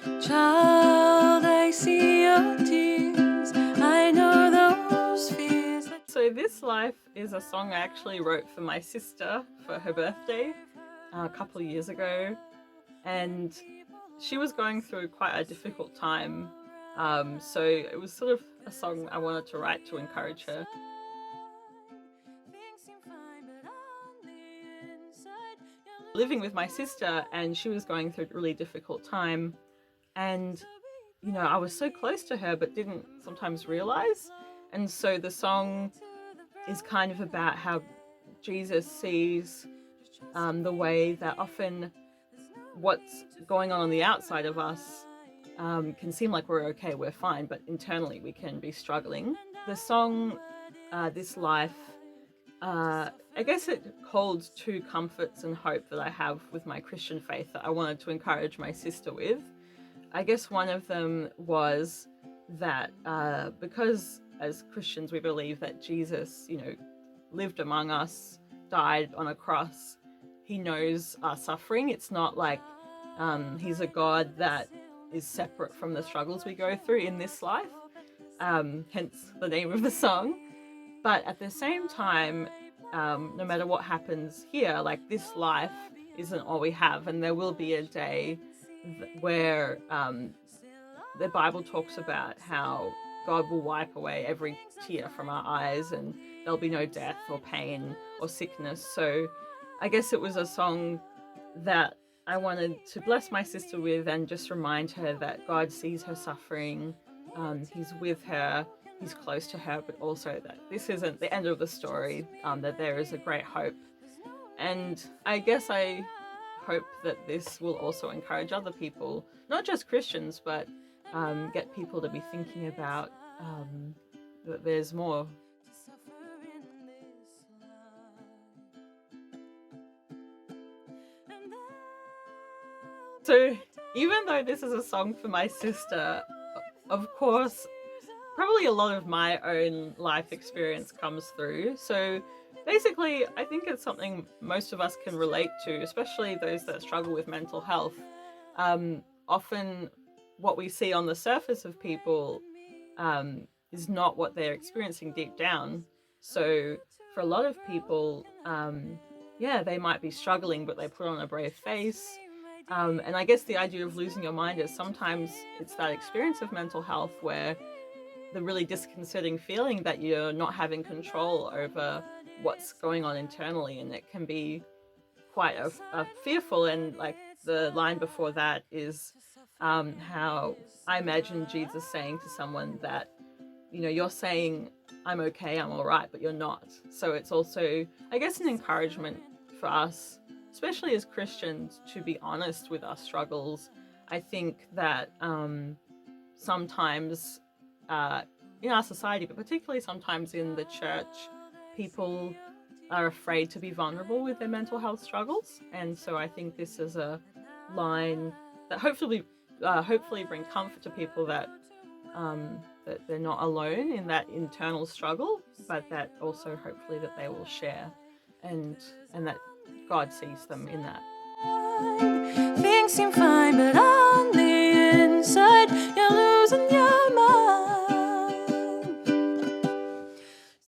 Child, I see your tears. I know those fears. So This Life is a song I actually wrote for my sister for her birthday a couple of years ago, and she was going through quite a difficult time. So it was sort of a song I wanted to write to encourage her. Living with my sister, and she was going through a really difficult time, and I was so close to her but didn't sometimes realize. And so the song is kind of about how Jesus sees the way that often what's going on the outside of us can seem like we're okay, we're fine, but internally we can be struggling. The song, This Life, I guess it holds two comforts and hope that I have with my Christian faith that I wanted to encourage my sister with. I guess one of them was that because as Christians we believe that Jesus, lived among us, died on a cross, he knows our suffering. It's not like he's a God that is separate from the struggles we go through in this life, hence the name of the song. But at the same time, no matter what happens here, like this life isn't all we have, and there will be a day where the Bible talks about how God will wipe away every tear from our eyes and there'll be no death or pain or sickness. So I guess it was a song that I wanted to bless my sister with and just remind her that God sees her suffering, he's with her, he's close to her, but also that this isn't the end of the story, that there is a great hope. And I guess I hope that this will also encourage other people, not just Christians, but get people to be thinking about that there's more. So even though this is a song for my sister, of course, probably a lot of my own life experience comes through. So basically, I think it's something most of us can relate to, especially those that struggle with mental health. Often what we see on the surface of people is not what they're experiencing deep down. So for a lot of people, they might be struggling, but they put on a brave face. And I guess the idea of losing your mind is sometimes it's that experience of mental health where the really disconcerting feeling that you're not having control over what's going on internally, and it can be quite a fearful. And like the line before that is how I imagine Jesus saying to someone that, you're saying I'm okay, I'm all right, but you're not. So it's also, I guess, an encouragement for us, especially as Christians, to be honest with our struggles. I think that sometimes in our society, but particularly sometimes in the church, people are afraid to be vulnerable with their mental health struggles. And so I think this is a line that hopefully bring comfort to people that that they're not alone in that internal struggle, but that also hopefully that they will share, and that God sees them in that. Things seem fine, but on the inside